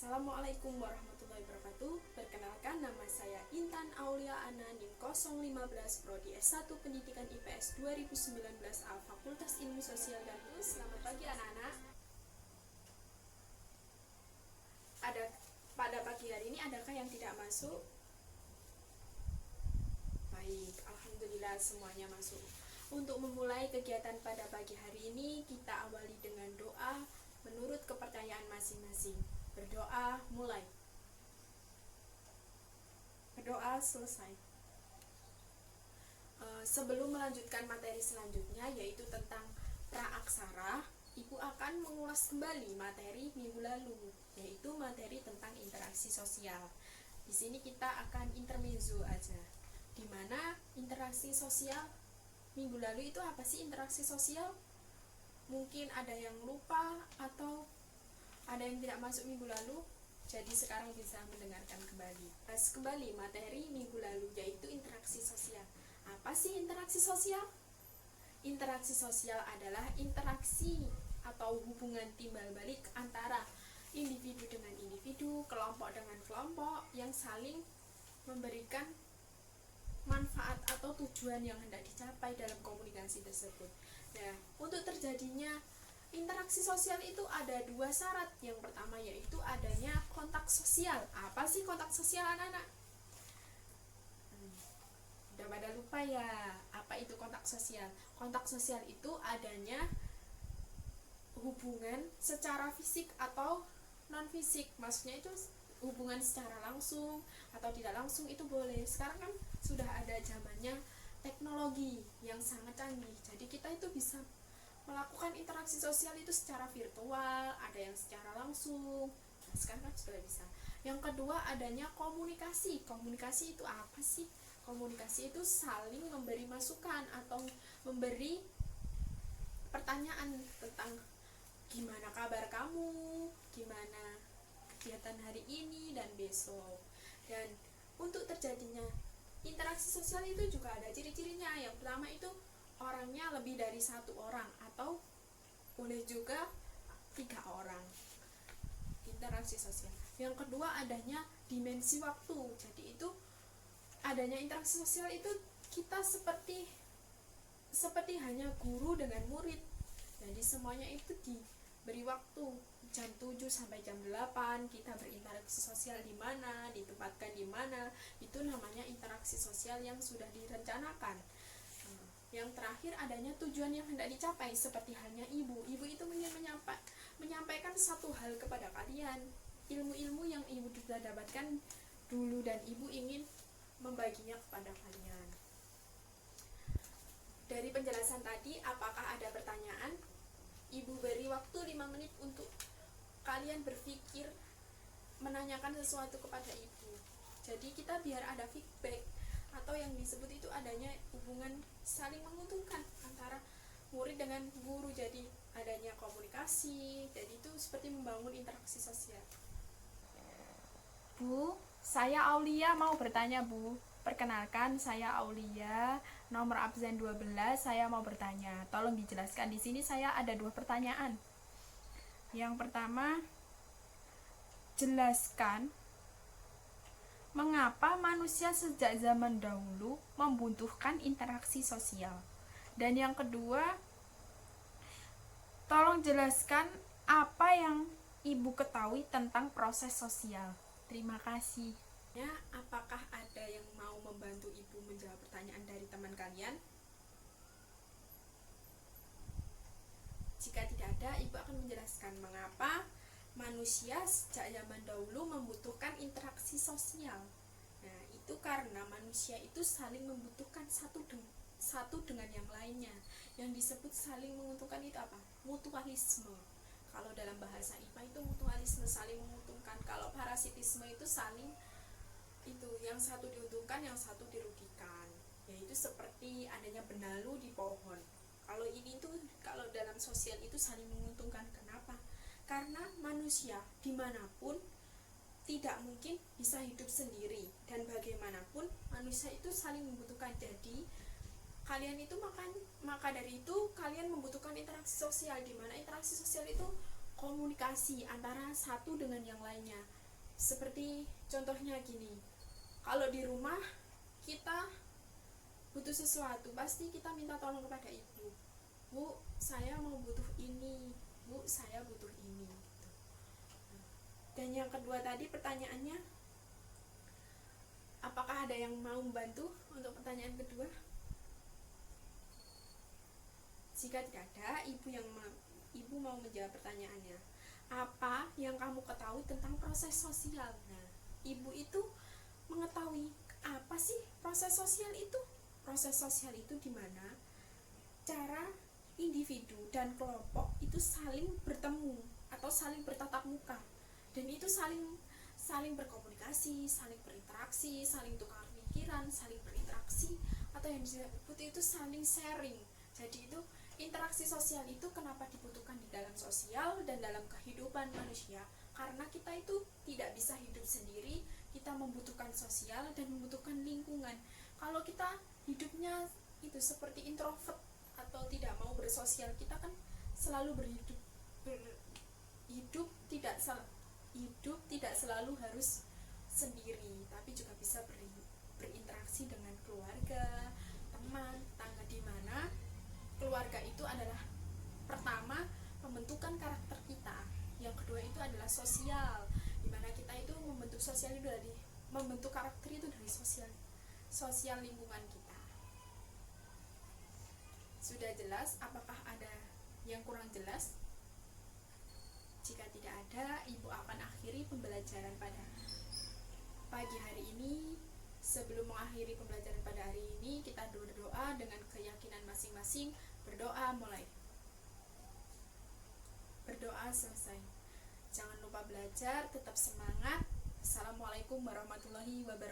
Assalamualaikum warahmatullahi wabarakatuh. Perkenalkan, nama saya Intan Aulia Ana, NIM 015, Prodi S1 Pendidikan IPS 2019 A, Fakultas Ilmu Sosial dan Budaya. Selamat pagi anak-anak. Pada pagi hari ini adakah yang tidak masuk? Baik, alhamdulillah semuanya masuk. Untuk memulai kegiatan pada pagi hari ini, kita awali dengan doa menurut kepercayaan masing-masing. Berdoa mulai. Berdoa selesai. Sebelum melanjutkan materi selanjutnya, yaitu tentang praaksara, Ibu akan mengulas kembali materi minggu lalu, yaitu materi tentang interaksi sosial. Di sini kita akan intermezzo aja, di mana interaksi sosial minggu lalu itu apa sih interaksi sosial? Mungkin ada yang lupa atau ada yang tidak masuk minggu lalu, jadi sekarang bisa mendengarkan kembali. Bahas kembali materi minggu lalu, yaitu interaksi sosial. Apa sih interaksi sosial? Interaksi sosial adalah interaksi atau hubungan timbal balik antara individu dengan individu, kelompok dengan kelompok yang saling memberikan manfaat atau tujuan yang hendak dicapai dalam komunikasi tersebut. Nah, untuk terjadinya interaksi sosial itu ada dua syarat. Yang pertama yaitu adanya kontak sosial. Apa sih kontak sosial anak-anak? Udah pada lupa ya, apa itu kontak sosial? Kontak sosial itu adanya hubungan secara fisik atau non fisik. Maksudnya itu hubungan secara langsung atau tidak langsung itu boleh. Sekarang kan sudah ada zamannya teknologi yang sangat canggih, jadi kita itu bisa melakukan interaksi sosial itu secara virtual, ada yang secara langsung. Nah, sekarang kan sudah bisa. Yang kedua adanya komunikasi. Komunikasi itu apa sih? Komunikasi itu saling memberi masukan atau memberi pertanyaan tentang gimana kabar kamu, gimana kegiatan hari ini dan besok. Dan untuk terjadinya interaksi sosial itu juga ada ciri-cirinya. Yang pertama itu orangnya lebih dari satu orang atau boleh juga 3 orang. Interaksi sosial. Yang kedua adanya dimensi waktu. Jadi itu adanya interaksi sosial itu kita seperti hanya guru dengan murid. Jadi semuanya itu diberi waktu jam 7 sampai jam 8 kita berinteraksi sosial di mana, ditempatkan di mana. Itu namanya interaksi sosial yang sudah direncanakan. Yang terakhir adanya tujuan yang hendak dicapai, seperti halnya ibu itu ingin menyampaikan satu hal kepada kalian, ilmu-ilmu yang ibu sudah dapatkan dulu dan ibu ingin membaginya kepada kalian. Dari penjelasan tadi, apakah ada pertanyaan? Ibu beri waktu 5 menit untuk kalian berpikir menanyakan sesuatu kepada ibu. Jadi kita biar ada feedback atau yang disebut itu adanya hubungan saling menguntungkan antara murid dengan guru. Jadi adanya komunikasi, jadi itu seperti membangun interaksi sosial. Bu, saya Aulia mau bertanya, Bu. Perkenalkan, saya Aulia, nomor absen 12. Saya mau bertanya. Tolong dijelaskan. Di sini saya ada 2 pertanyaan. Yang pertama, jelaskan mengapa manusia sejak zaman dahulu membutuhkan interaksi sosial. Dan yang kedua, tolong jelaskan apa yang Ibu ketahui tentang proses sosial. Terima kasih. Ya, apakah ada yang mau membantu ibu menjawab pertanyaan dari teman kalian? Jika tidak ada, ibu akan menjelaskan mengapa manusia sejak zaman dahulu membutuhkan interaksi sosial. Nah, itu karena manusia itu saling membutuhkan satu dengan yang lainnya. Yang disebut saling menguntungkan itu apa? Mutualisme. Kalau dalam bahasa IPA itu mutualisme, saling menguntungkan. Kalau parasitisme itu saling itu yang satu diuntungkan, yang satu dirugikan. Yaitu seperti adanya benalu di pohon. Kalau ini tuh kalau dalam sosial itu saling menguntungkan. Kenapa? Karena manusia dimanapun tidak mungkin bisa hidup sendiri, dan bagaimanapun manusia itu saling membutuhkan. Jadi kalian itu maka dari itu kalian membutuhkan interaksi sosial, di mana interaksi sosial itu komunikasi antara satu dengan yang lainnya. Seperti contohnya gini, kalau di rumah kita butuh sesuatu, pasti kita minta tolong kepada ibu. Bu, saya mau butuh ini. Bu, saya butuh ini. Dan yang kedua tadi pertanyaannya, apakah ada yang mau membantu untuk pertanyaan kedua? Jika tidak ada, ibu mau menjawab pertanyaannya. Apa yang kamu ketahui tentang proses sosial? Nah, ibu itu mengetahui apa sih proses sosial itu? Proses sosial itu di mana cara individu dan kelompok itu saling bertemu atau saling bertatap muka, dan itu saling berkomunikasi, saling berinteraksi, saling tukar pikiran, saling berinteraksi, atau yang disebut itu saling sharing. Jadi itu interaksi sosial itu kenapa dibutuhkan di dalam sosial dan dalam kehidupan manusia, karena kita itu tidak bisa hidup sendiri, kita membutuhkan sosial dan membutuhkan lingkungan. Kalau kita hidupnya itu seperti introvert atau tidak mau bersosial, kita kan selalu hidup tidak selalu harus sendiri, tapi juga bisa berinteraksi dengan keluarga, teman, tetangga, di mana keluarga itu adalah pertama pembentukan karakter kita, yang kedua itu adalah sosial, di mana kita itu membentuk sosial itu membentuk karakter itu dari sosial lingkungan kita. Sudah jelas? Apakah ada yang kurang jelas? Jika tidak ada, ibu akan akhiri pembelajaran pada pagi hari ini. Sebelum mengakhiri pembelajaran pada hari ini, kita berdoa dengan keyakinan masing-masing. Berdoa mulai. Berdoa selesai. Jangan lupa belajar, tetap semangat. Assalamualaikum warahmatullahi wabarakatuh.